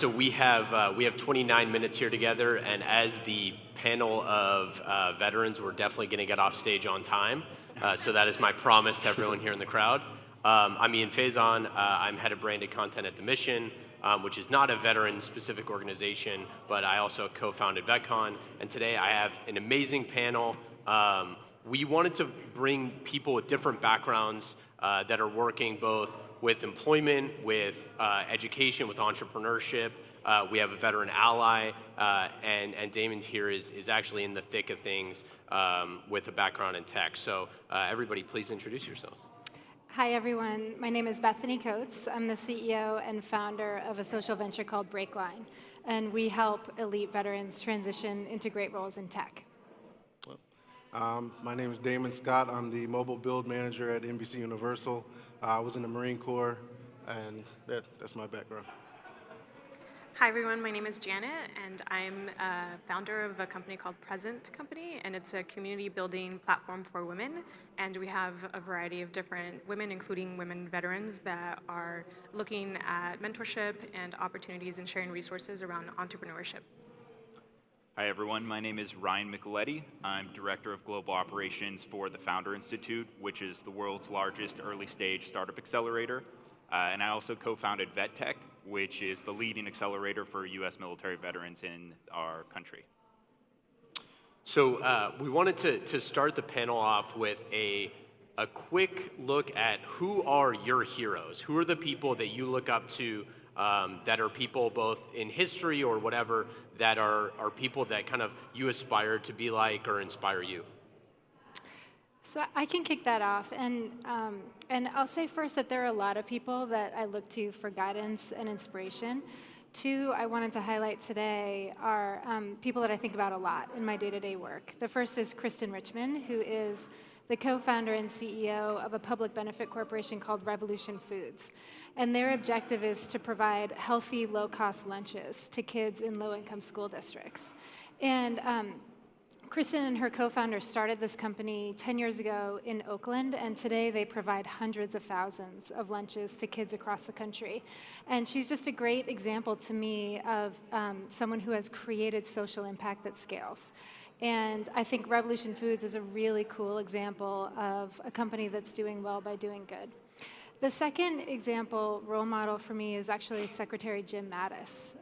so we have 29 minutes here together, and as the panel of veterans, we're definitely going to get off stage on time. So that is my promise to everyone here in the crowd. I'm Ian Faison. I'm head of branded content at The Mission, which is not a veteran-specific organization, but I also co-founded VetCon. And today I have an amazing panel. We wanted to bring people with different backgrounds that are working both with employment, with education, with entrepreneurship. We have a veteran ally, and Damon here is actually in the thick of things with a background in tech. So everybody, please introduce yourselves. Hi, everyone. My name is Bethany Coates. I'm the CEO and founder of a social venture called Breakline, and we help elite veterans transition into great roles in tech. My name is Damon Scott. I'm the mobile build manager at NBC Universal. I was in the Marine Corps, and that's my background. Hi everyone, my name is Janet, and I'm a founder of a company called Present Company, and it's a community building platform for women. And we have a variety of different women, including women veterans, that are looking at mentorship and opportunities and sharing resources around entrepreneurship. Hi everyone, my name is Ryan Micheletti. I'm Director of Global Operations for the Founder Institute, which is the world's largest early stage startup accelerator. And I also co-founded VetTech, which is the leading accelerator for U.S. military veterans in our country. So we wanted to start the panel off with a quick look at who are your heroes? Who are the people that you look up to that are people both in history or whatever that are people that kind of you aspire to be like or inspire you? So I can kick that off, and I'll say first that there are a lot of people that I look to for guidance and inspiration. Two I wanted to highlight today are people that I think about a lot in my day-to-day work. The first is Kristen Richmond, who is the co-founder and CEO of a public benefit corporation called Revolution Foods. And their objective is to provide healthy, low-cost lunches to kids in low-income school districts. And Kristen and her co-founder started this company 10 years ago in Oakland, and today they provide hundreds of thousands of lunches to kids across the country. And she's just a great example to me of someone who has created social impact that scales. And I think Revolution Foods is a really cool example of a company that's doing well by doing good. The second example, role model for me, is actually Secretary Jim Mattis.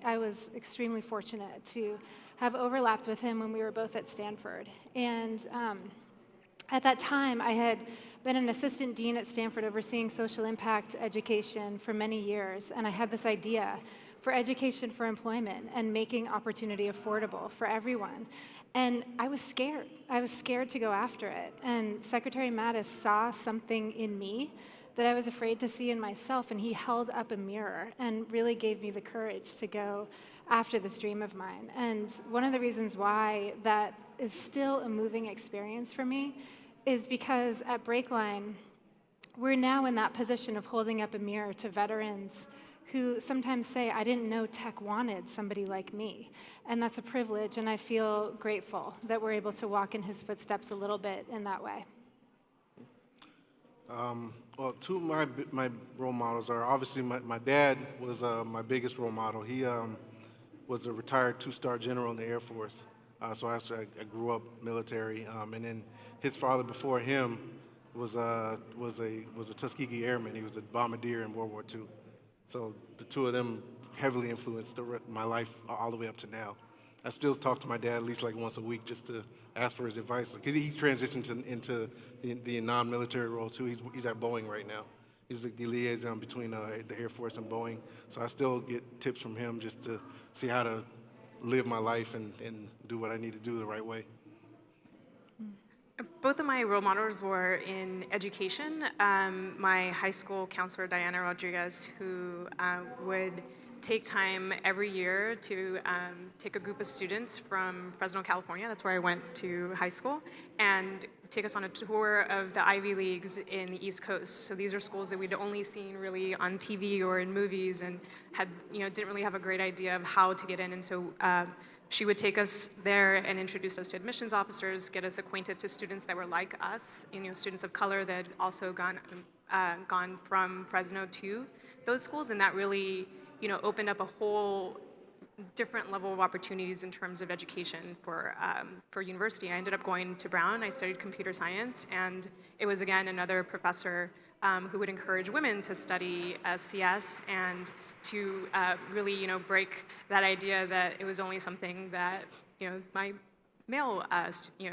I was extremely fortunate to have overlapped with him when we were both at Stanford. And at that time, I had been an assistant dean at Stanford overseeing social impact education for many years, and I had this idea for education for employment and making opportunity affordable for everyone. And I was scared. I was scared to go after it. And Secretary Mattis saw something in me that I was afraid to see in myself, and he held up a mirror and really gave me the courage to go after this dream of mine. And one of the reasons why that is still a moving experience for me is because at Breakline, we're now in that position of holding up a mirror to veterans who sometimes say, I didn't know tech wanted somebody like me. And that's a privilege, and I feel grateful that we're able to walk in his footsteps a little bit in that way. Well, two of my role models are obviously my dad was my biggest role model. He was a retired two-star general in the Air Force. So I grew up military, and then his father before him was a Tuskegee Airman. He was a bombardier in World War II. So the two of them heavily influenced my life all the way up to now. I still talk to my dad at least like once a week just to ask for his advice. Because he transitioned into the non-military role too. He's at Boeing right now. He's the liaison between the Air Force and Boeing. So I still get tips from him just to see how to live my life and do what I need to do the right way. Both of my role models were in education. My high school counselor, Diana Rodriguez, who would take time every year to take a group of students from Fresno, California, that's where I went to high school, and take us on a tour of the Ivy Leagues in the East Coast. So these are schools that we'd only seen really on TV or in movies, and didn't really have a great idea of how to get in. And so she would take us there and introduce us to admissions officers, get us acquainted to students that were like us, students of color that had also gone from Fresno to those schools, and that really opened up a whole different level of opportunities in terms of education for university. I ended up going to Brown. I studied computer science, and it was, again, another professor who would encourage women to study CS and to really, break that idea that it was only something that, my male,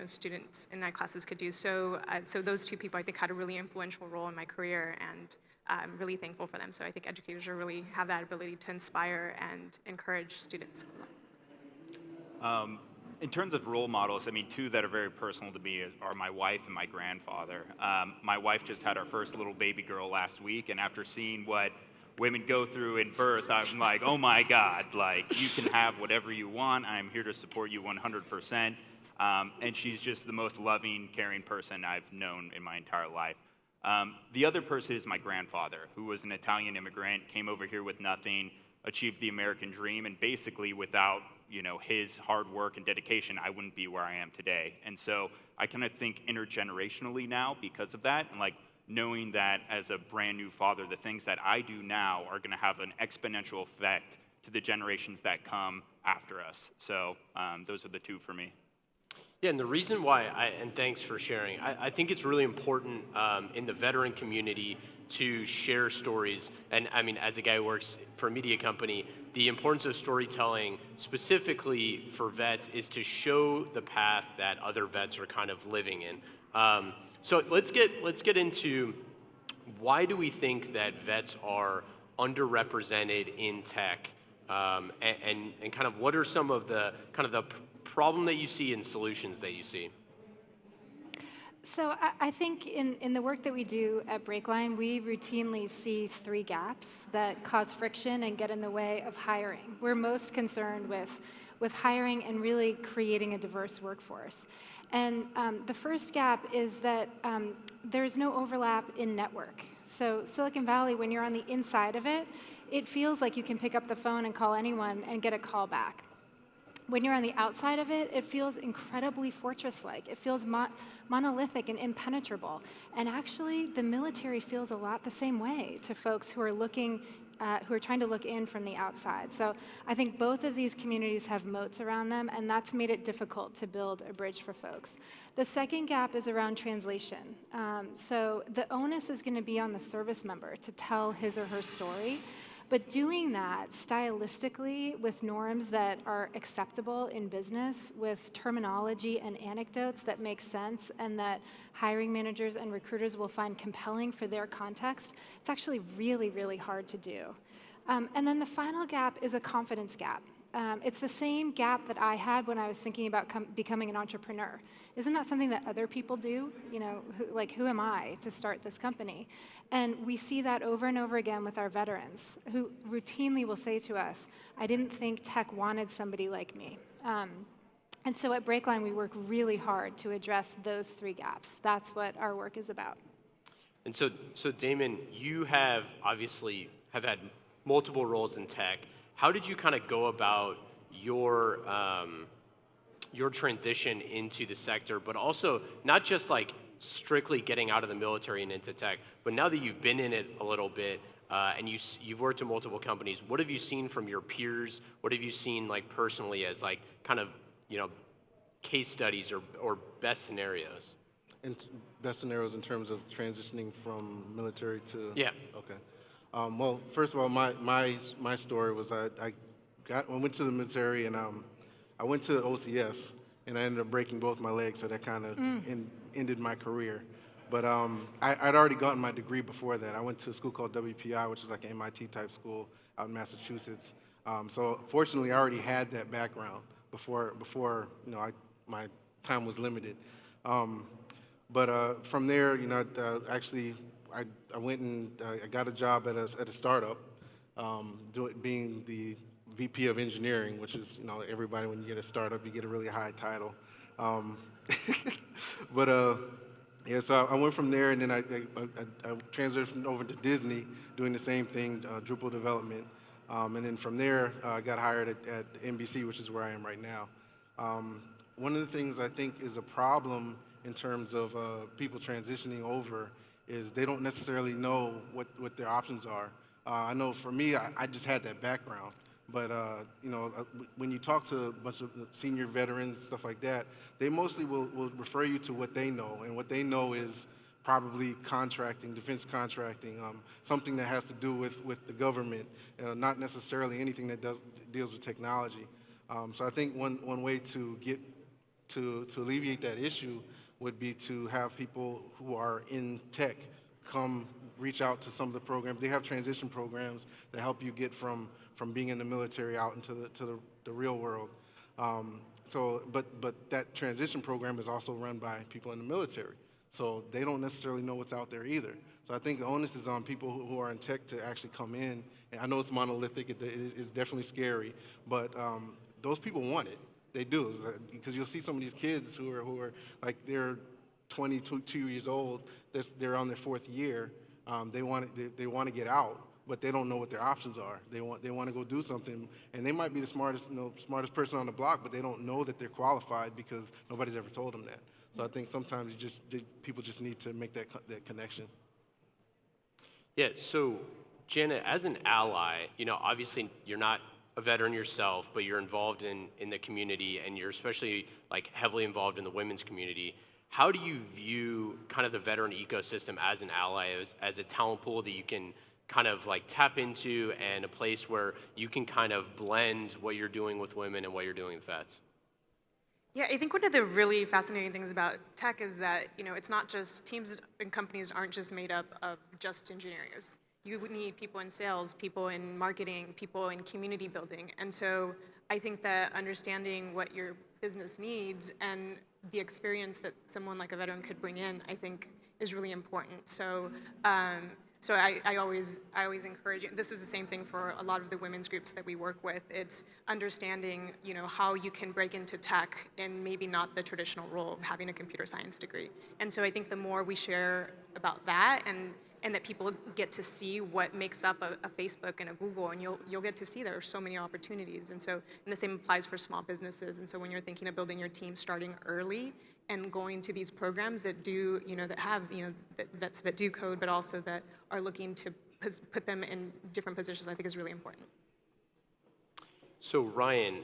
students in my classes could do. So those two people, I think, had a really influential role in my career, and I'm really thankful for them. So I think educators really have that ability to inspire and encourage students. In terms of role models, I mean, two that are very personal to me are my wife and my grandfather. My wife just had our first little baby girl last week, and after seeing what women go through in birth, I'm like, oh my God, like, you can have whatever you want. I'm here to support you 100%. And she's just the most loving, caring person I've known in my entire life. The other person is my grandfather, who was an Italian immigrant, came over here with nothing, achieved the American dream, and basically without his hard work and dedication, I wouldn't be where I am today. And so I kind of think intergenerationally now because of that, and like knowing that as a brand new father, the things that I do now are going to have an exponential effect to the generations that come after us. So those are the two for me. Yeah, and the reason why, and thanks for sharing, I think it's really important in the veteran community to share stories. And I mean, as a guy who works for a media company, the importance of storytelling specifically for vets is to show the path that other vets are kind of living in. So let's get into why do we think that vets are underrepresented in tech, and kind of what are some of the problem that you see and solutions that you see? So I think in the work that we do at Breakline, we routinely see three gaps that cause friction and get in the way of hiring. We're most concerned with hiring and really creating a diverse workforce. And the first gap is that there's no overlap in network. So Silicon Valley, when you're on the inside of it, it feels like you can pick up the phone and call anyone and get a call back. When you're on the outside of it, it feels incredibly fortress-like. It feels monolithic and impenetrable. And actually, the military feels a lot the same way to folks who are trying to look in from the outside. So I think both of these communities have moats around them, and that's made it difficult to build a bridge for folks. The second gap is around translation. So the onus is going to be on the service member to tell his or her story. But doing that stylistically with norms that are acceptable in business, with terminology and anecdotes that make sense and that hiring managers and recruiters will find compelling for their context, it's actually really, really hard to do. And then the final gap is a confidence gap. It's the same gap that I had when I was thinking about becoming an entrepreneur. Isn't that something that other people do? Who am I to start this company? And we see that over and over again with our veterans, who routinely will say to us, I didn't think tech wanted somebody like me. And so at Breakline, we work really hard to address those three gaps. That's what our work is about. And so Damon, you have obviously had multiple roles in tech. How did you kind of go about your transition into the sector, but also not just like strictly getting out of the military and into tech, but now that you've been in it a little bit and you've worked in multiple companies, what have you seen from your peers? What have you seen like personally as like kind of case studies or best scenarios? And best scenarios in terms of transitioning from military to... Yeah. Okay. Well, first of all, my story was I went to the military and I went to OCS and I ended up breaking both my legs, so that kind of ended my career. But I'd already gotten my degree before that. I went to a school called WPI, which is like an MIT type school out in Massachusetts. So fortunately, I already had that background before my time was limited. But from there, actually. I went and I got a job at a startup, being the VP of engineering, which is, everybody when you get a startup, you get a really high title. So I went from there, and then I transitioned over to Disney, doing the same thing, Drupal development. And then from there, I got hired at NBC, which is where I am right now. One of the things I think is a problem in terms of people transitioning over is they don't necessarily know what their options are. I know for me, I just had that background. But when you talk to a bunch of senior veterans, stuff like that, they mostly will refer you to what they know, and what they know is probably contracting, defense contracting, something that has to do with the government, not necessarily anything that deals with technology. So I think one way to get to alleviate that issue would be to have people who are in tech come reach out to some of the programs. They have transition programs that help you get from being in the military out into the real world. But that transition program is also run by people in the military. So they don't necessarily know what's out there either. So I think the onus is on people who are in tech to actually come in. And I know it's monolithic, it's definitely scary, but those people want it. They do, because you'll see some of these kids who are like, they're 22 years old, they're on their 4th year, they want to get out, but they don't know what their options are. They want to go do something, and they might be the smartest person on the block, but they don't know that they're qualified because nobody's ever told them that. So I think sometimes people just need to make that connection. Yeah, so Janet, as an ally, obviously you're not a veteran yourself, but you're involved in the community, and you're especially like heavily involved in the women's community. How do you view kind of the veteran ecosystem as an ally, as a talent pool that you can kind of like tap into, and a place where you can kind of blend what you're doing with women and what you're doing with vets? Yeah, I think one of the really fascinating things about tech is that, it's not just, teams and companies aren't just made up of just engineers. You would need people in sales, people in marketing, people in community building. And so I think that understanding what your business needs and the experience that someone like a veteran could bring in, I think is really important. So I always encourage you. This is the same thing for a lot of the women's groups that we work with. It's understanding, how you can break into tech and maybe not the traditional role of having a computer science degree. And so I think the more we share about that, and that people get to see what makes up a Facebook and a Google, and you'll get to see there are so many opportunities. And the same applies for small businesses. And so when you're thinking of building your team, starting early and going to these programs that do, that have, vets that do code, but also that are looking to put them in different positions, I think is really important. So Ryan,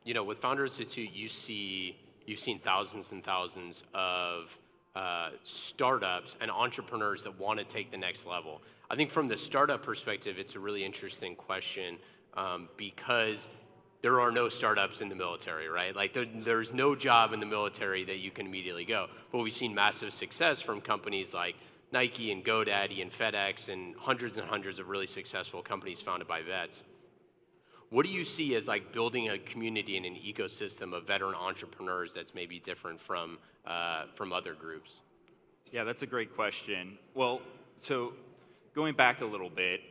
with Founder Institute, you've seen thousands and thousands of startups and entrepreneurs that want to take the next level. I think from the startup perspective, it's a really interesting question, because there are no startups in the military, right? Like there's no job in the military that you can immediately go. But we've seen massive success from companies like Nike and GoDaddy and FedEx and hundreds of really successful companies founded by vets. What do you see as like building a community and an ecosystem of veteran entrepreneurs that's maybe different from other groups? Yeah, that's a great question. Well, so going back a little bit,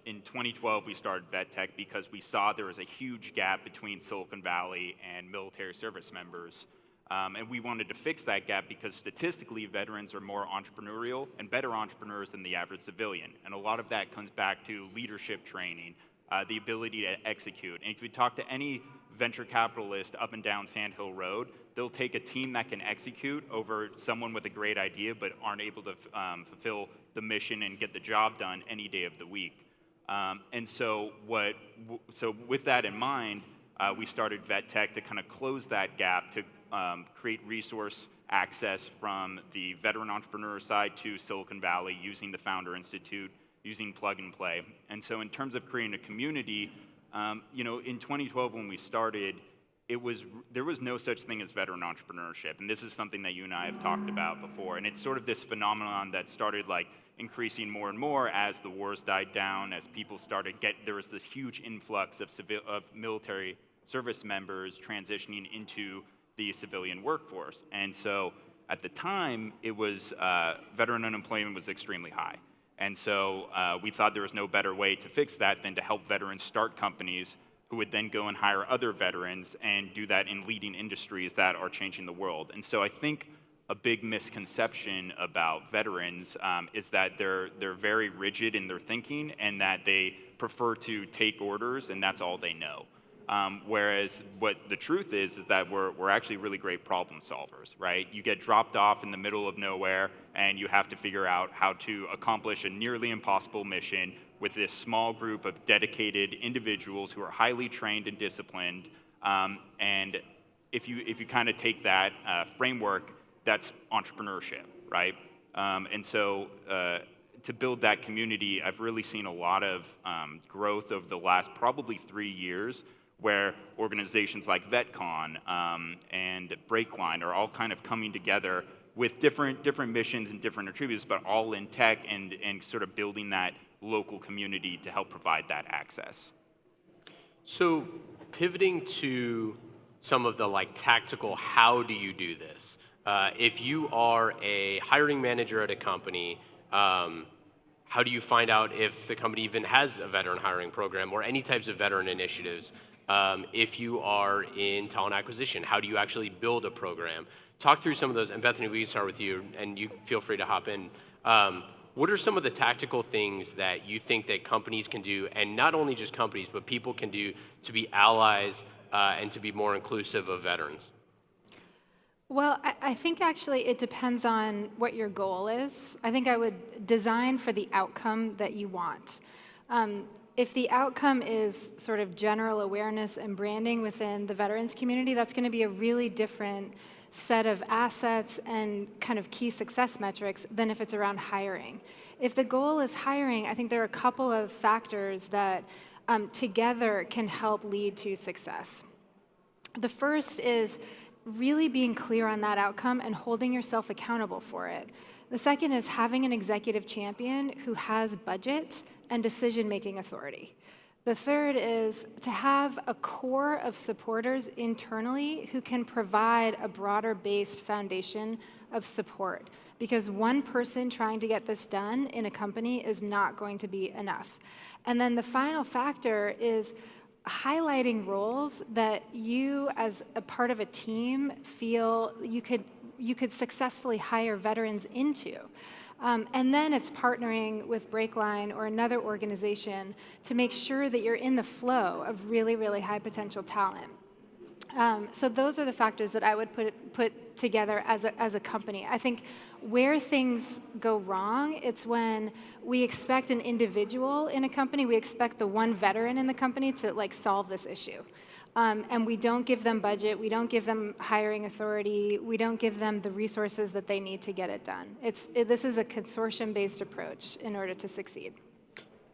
in 2012 we started VetTech because we saw there was a huge gap between Silicon Valley and military service members. And we wanted to fix that gap because statistically veterans are more entrepreneurial and better entrepreneurs than the average civilian. And a lot of that comes back to leadership training, the ability to execute. And if you talk to any venture capitalist up and down Sand Hill Road, they'll take a team that can execute over someone with a great idea but aren't able to fulfill the mission and get the job done any day of the week. So with that in mind, we started VetTech to kind of close that gap, to create resource access from the veteran entrepreneur side to Silicon Valley using the Founder Institute, using plug and play. And so in terms of creating a community, in 2012 when we started, there was no such thing as veteran entrepreneurship. And this is something that you and I have talked about before. And it's sort of this phenomenon that started like increasing more and more as the wars died down, as people there was this huge influx of military service members transitioning into the civilian workforce. And so at the time, it was veteran unemployment was extremely high. And so we thought there was no better way to fix that than to help veterans start companies who would then go and hire other veterans and do that in leading industries that are changing the world. And so I think a big misconception about veterans is that they're very rigid in their thinking and that they prefer to take orders and that's all they know. Whereas what the truth is that we're actually really great problem solvers, right? You get dropped off in the middle of nowhere and you have to figure out how to accomplish a nearly impossible mission with this small group of dedicated individuals who are highly trained and disciplined. And if you kind of take that framework, that's entrepreneurship, right? And so to build that community, I've really seen a lot of growth over the last probably 3 years, where organizations like VetCon and Breakline are all kind of coming together with different missions and different attributes, but all in tech and sort of building that local community to help provide that access. So pivoting to some of the tactical, how do you do this? If you are a hiring manager at a company, how do you find out if the company even has a veteran hiring program or any types of veteran initiatives? If you are in talent acquisition, how do you actually build a program? Talk through some of those, and Bethany, we can start with you, and you feel free to hop in. What are some of the tactical things that you think that companies can do, and not only just companies, but people can do to be allies and to be more inclusive of veterans? Well, I think actually it depends on what your goal is. I think I would design for the outcome that you want. If the outcome is sort of general awareness and branding within the veterans community, that's going to be a really different set of assets and kind of key success metrics than if it's around hiring. If the goal is hiring, I think there are a couple of factors that together can help lead to success. The first is really being clear on that outcome and holding yourself accountable for it. The second is having an executive champion who has budget and decision-making authority. The third is to have a core of supporters internally who can provide a broader-based foundation of support, because one person trying to get this done in a company is not going to be enough. And then the final factor is highlighting roles that you, as a part of a team, feel you could successfully hire veterans into. And then it's partnering with Breakline or another organization to make sure that you're in the flow of really, really high potential talent. So those are the factors that I would put together as a company. I think where things go wrong, it's when we expect an individual in a company, we expect the one veteran in the company to solve this issue. And we don't give them budget, we don't give them hiring authority, we don't give them the resources that they need to get it done. This is a consortium-based approach in order to succeed.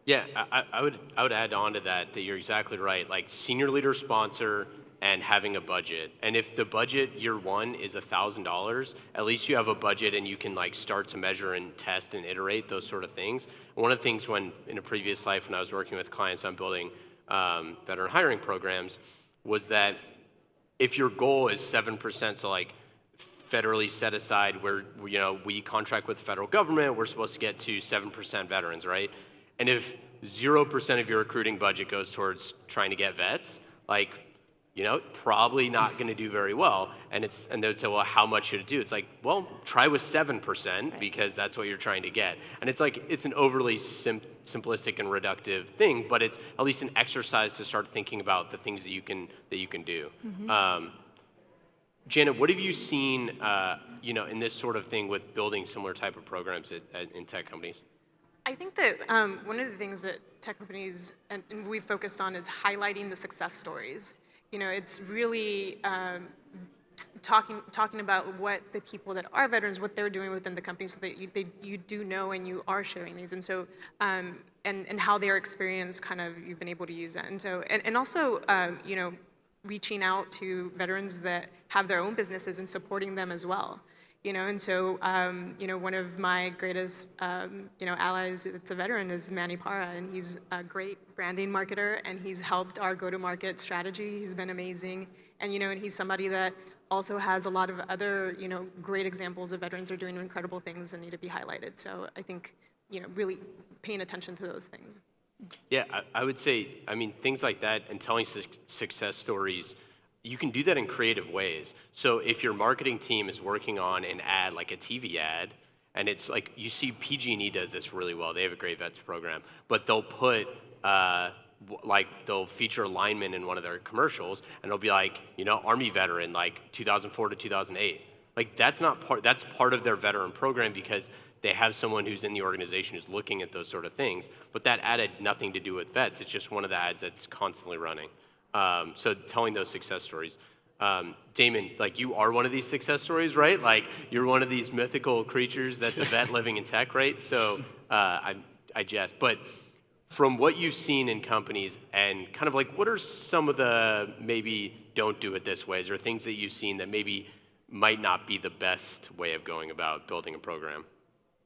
Yeah, I would add on to that you're exactly right. Senior leader sponsor and having a budget. And if the budget year one is $1,000, at least you have a budget and you can start to measure and test and iterate those sort of things. And one of the things in a previous life when I was working with clients on building veteran hiring programs was that if your goal is 7%, so federally set aside where we contract with the federal government, we're supposed to get to 7% veterans, right? And if 0% of your recruiting budget goes towards trying to get vets, probably not going to do very well. And they would say, well, how much should it do? It's well, try with 7% because that's what you're trying to get. And it's an overly simplistic and reductive thing, but it's at least an exercise to start thinking about the things that you can do. Mm-hmm. Janet, what have you seen, in this sort of thing with building similar type of programs in tech companies? I think that one of the things that tech companies and we've focused on is highlighting the success stories. It's really talking about what the people that are veterans, what they're doing within the company, so that you do know and you are sharing these, and so and how their experience you've been able to use that, and so and also reaching out to veterans that have their own businesses and supporting them as well. And so one of my greatest allies that's a veteran is Manny Parra, and he's a great branding marketer, and he's helped our go-to-market strategy. He's been amazing, and and he's somebody that also has a lot of other great examples of veterans that are doing incredible things and need to be highlighted. So I think really paying attention to those things. Yeah, I would say, things like that and telling success stories, you can do that in creative ways. So if your marketing team is working on an ad, like a TV ad, and it's you see PG&E does this really well. They have a great vets program, but they'll put like they'll feature a lineman in one of their commercials, and it'll be like, Army veteran, like 2004 to 2008. Like that's part of their veteran program because they have someone who's in the organization who's looking at those sort of things. But that ad had nothing to do with vets. It's just one of the ads that's constantly running. So telling those success stories. Damon, like you are one of these success stories, right? Like you're one of these mythical creatures that's a vet living in tech, right? So I jest. But from what you've seen in companies and kind of like what are some of the maybe don't do it this ways or things that you've seen that maybe might not be the best way of going about building a program?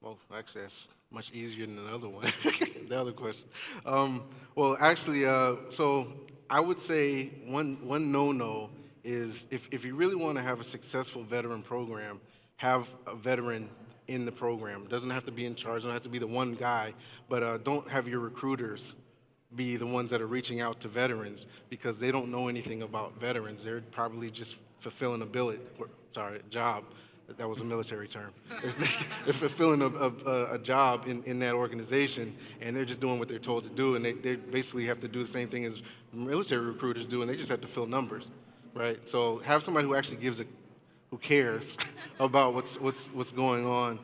Well, actually, that's much easier than the other one, the other question. Well, actually, so I would say one no-no is if you really want to have a successful veteran program, have a veteran in the program. It doesn't have to be in charge, doesn't have to be the one guy, but don't have your recruiters be the ones that are reaching out to veterans because they don't know anything about veterans. They're probably just fulfilling a job. That was a military term. They're fulfilling a job in that organization, and they're just doing what they're told to do, and they basically have to do the same thing as military recruiters do, and they just have to fill numbers, right? So have somebody who actually who cares about what's going on,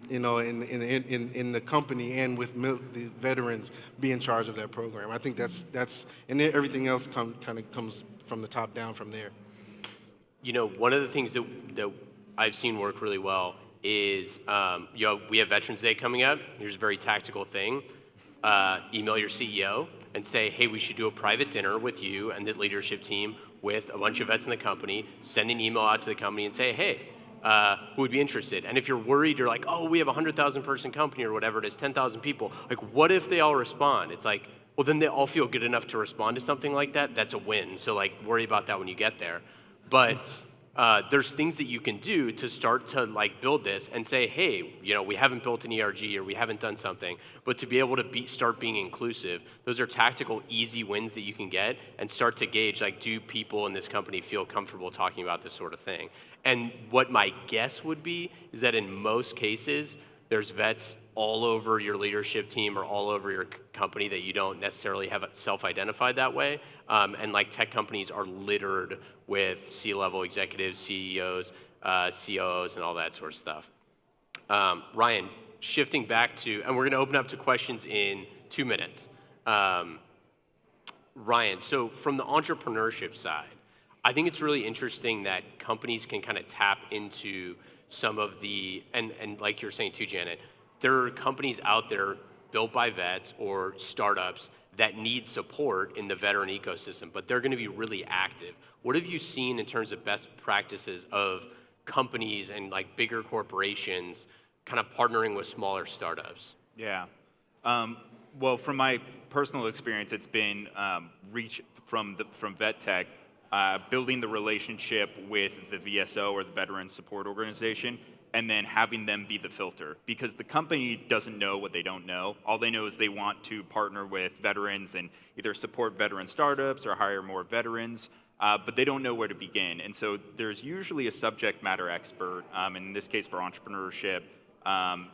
in the company and with the veterans be in charge of that program. I think that's and then everything else kind of comes from the top down from there. One of the things that I've seen work really well is, we have Veterans Day coming up. Here's a very tactical thing. Email your CEO and say, hey, we should do a private dinner with you and the leadership team with a bunch of vets in the company. Send an email out to the company and say, hey, who would be interested? And if you're worried, you're like, oh, we have a 100,000 person company or whatever it is, 10,000 people. Like, what if they all respond? It's like, well, then they all feel good enough to respond to something like that. That's a win. So, like, worry about that when you get there. But there's things that you can do to start to like build this and say, hey, we haven't built an ERG or we haven't done something, but to be able to start being inclusive, those are tactical, easy wins that you can get and start to gauge, like, do people in this company feel comfortable talking about this sort of thing? And what my guess would be is that in most cases, there's vets all over your leadership team or all over your company that you don't necessarily have self-identified that way. And like tech companies are littered with C-level executives, CEOs, COOs, and all that sort of stuff. Ryan, shifting back to, and we're going to open up to questions in 2 minutes. Ryan, so from the entrepreneurship side, I think it's really interesting that companies can kind of tap into some of the, and like you're saying too, Janet, there are companies out there built by vets or startups that need support in the veteran ecosystem, but they're going to be really active. What have you seen in terms of best practices of companies and like bigger corporations kind of partnering with smaller startups? Yeah. Well, from my personal experience, it's been reach from VetTech, building the relationship with the VSO or the Veteran Support Organization, and then having them be the filter. Because the company doesn't know what they don't know. All they know is they want to partner with veterans and either support veteran startups or hire more veterans, but they don't know where to begin. And so there's usually a subject matter expert, in this case for entrepreneurship. And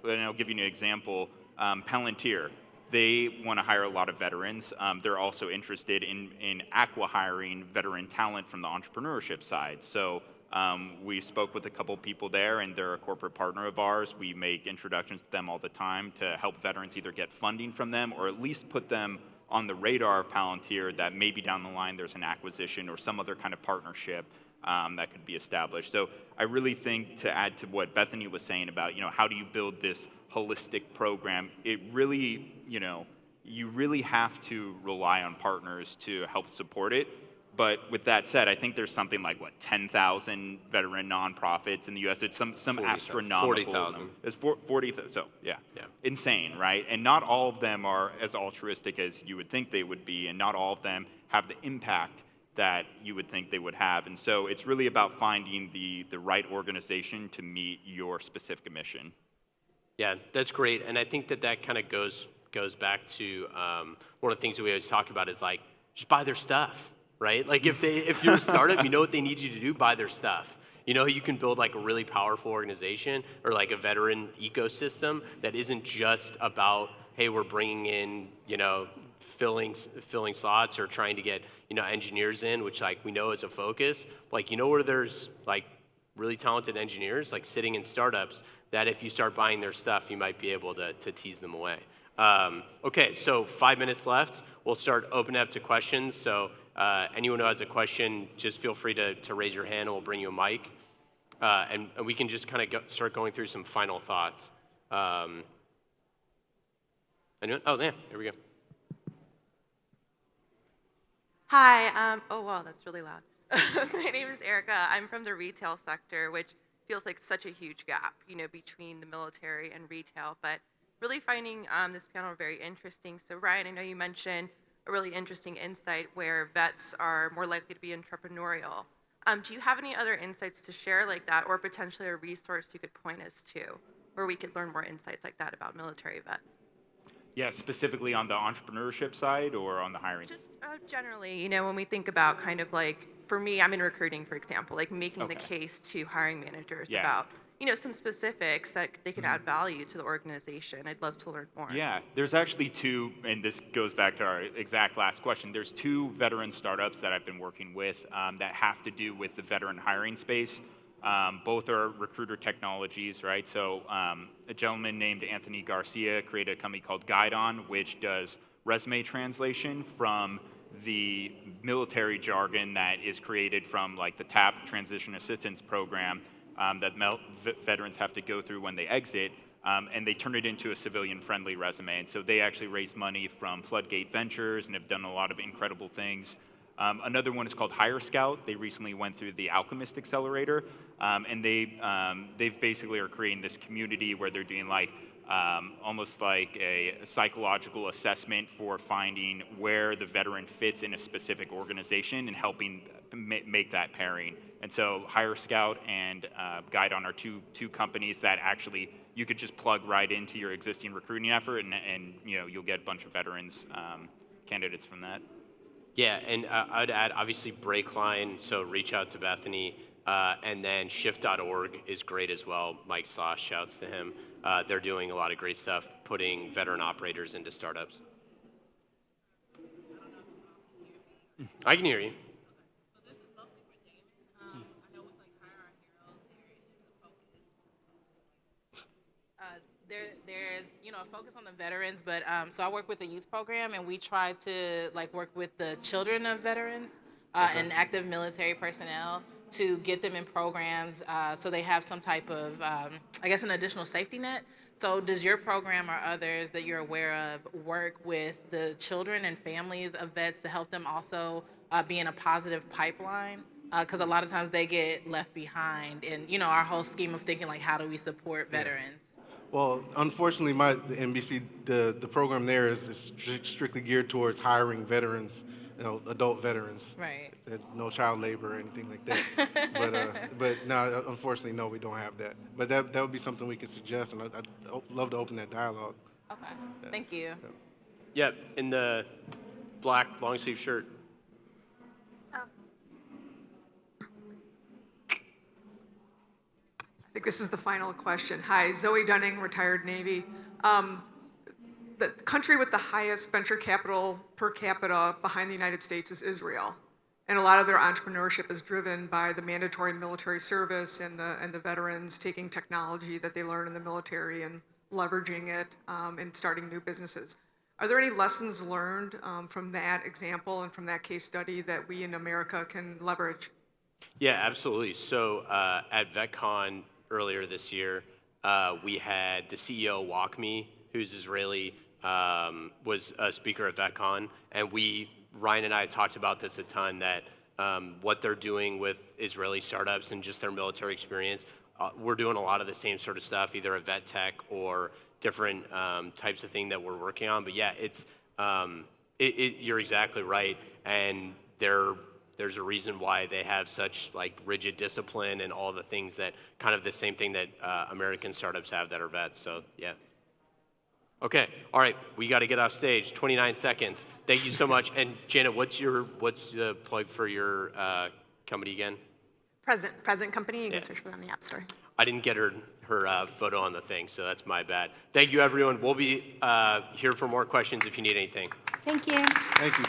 I'll give you an example. Palantir. They want to hire a lot of veterans. They're also interested in acqui-hiring veteran talent from the entrepreneurship side. So we spoke with a couple people there, and they're a corporate partner of ours. We make introductions to them all the time to help veterans either get funding from them or at least put them on the radar of Palantir that maybe down the line there's an acquisition or some other kind of partnership that could be established. So I really think, to add to what Bethany was saying about, how do you build this holistic program, it really, you really have to rely on partners to help support it. But with that said, I think there's something like, 10,000 veteran nonprofits in the U.S. It's some astronomical 40,000. It's 40,000. So, yeah. Insane, right? And not all of them are as altruistic as you would think they would be, and not all of them have the impact that you would think they would have. And so it's really about finding the right organization to meet your specific mission. Yeah, that's great. And I think that kind of goes back to one of the things that we always talk about is like, just buy their stuff, right? Like if you're a startup, you know what they need you to do, buy their stuff. You can build like a really powerful organization or like a veteran ecosystem that isn't just about hey, we're bringing in, filling slots or trying to get, engineers in, which like we know is a focus. Like, where there's like really talented engineers like sitting in startups that if you start buying their stuff, you might be able to tease them away. Okay, so 5 minutes left. We'll start opening up to questions. So anyone who has a question, just feel free to raise your hand and we'll bring you a mic. And we can just kind of start going through some final thoughts. Anyone? Oh, yeah, here we go. Hi, oh wow, that's really loud. My name is Erica. I'm from the retail sector, which feels like such a huge gap, between the military and retail, but really finding this panel very interesting. So Ryan, I know you mentioned a really interesting insight where vets are more likely to be entrepreneurial. Do you have any other insights to share like that, or potentially a resource you could point us to where we could learn more insights like that about military vets? Yeah, specifically on the entrepreneurship side or on the hiring? Just generally, when we think about kind of like, for me, I'm in recruiting, for example, like making the Okay. case to hiring managers Yeah. about, some specifics that they can add value to the organization. I'd love to learn more. Yeah, there's actually two, and this goes back to our exact last question. There's two veteran startups that I've been working with that have to do with the veteran hiring space. Both are recruiter technologies, right? So a gentleman named Anthony Garcia created a company called Guidon, which does resume translation from the military jargon that is created from like the TAP Transition Assistance Program that veterans have to go through when they exit, and they turn it into a civilian-friendly resume. And so they actually raise money from Floodgate Ventures and have done a lot of incredible things. Another one is called Hire Scout. They recently went through the Alchemist Accelerator, and they've basically are creating this community where they're doing like almost like a psychological assessment for finding where the veteran fits in a specific organization and helping make that pairing. And so Hire Scout and Guidon are two companies that actually you could just plug right into your existing recruiting effort, and you'll get a bunch of veterans candidates from that. Yeah, and I'd add obviously Breakline, so reach out to Bethany, and then shift.org is great as well. Mike Sloss, shouts to him. They're doing a lot of great stuff, putting veteran operators into startups. I can hear you. There's a focus on the veterans, but so I work with a youth program, and we try to work with the children of veterans and active military personnel to get them in programs so they have some type of an additional safety net. So does your program or others that you're aware of work with the children and families of vets to help them also be in a positive pipeline? Because a lot of times they get left behind in our whole scheme of thinking how do we support veterans? Well, unfortunately, the NBC, the program there is strictly geared towards hiring veterans, adult veterans. Right. No child labor or anything like that. But no, unfortunately, no, we don't have that. But that would be something we could suggest, and I'd love to open that dialogue. Okay. Thank you. Yep, in the black long sleeve shirt. I think this is the final question. Hi, Zoe Dunning, retired Navy. The country with the highest venture capital per capita behind the United States is Israel. And a lot of their entrepreneurship is driven by the mandatory military service and the veterans taking technology that they learn in the military and leveraging it and starting new businesses. Are there any lessons learned from that example and from that case study that we in America can leverage? Yeah, absolutely. So at VetCon earlier this year, we had the CEO WalkMe, who's Israeli, was a speaker at VetCon, and Ryan and I talked about this a ton, that what they're doing with Israeli startups and just their military experience, we're doing a lot of the same sort of stuff, either at VetTech or different types of thing that we're working on. But yeah, you're exactly right, and there's a reason why they have such rigid discipline and all the things that kind of the same thing that American startups have that are vets. So yeah. Okay, all right, we got to get off stage. 29 seconds. Thank you so much. And Janet, what's the plug for your company again? Present company. You Yeah. can search for them in the App Store. I didn't get her photo on the thing, so that's my bad. Thank you, everyone. We'll be here for more questions if you need anything. Thank you. Thank you.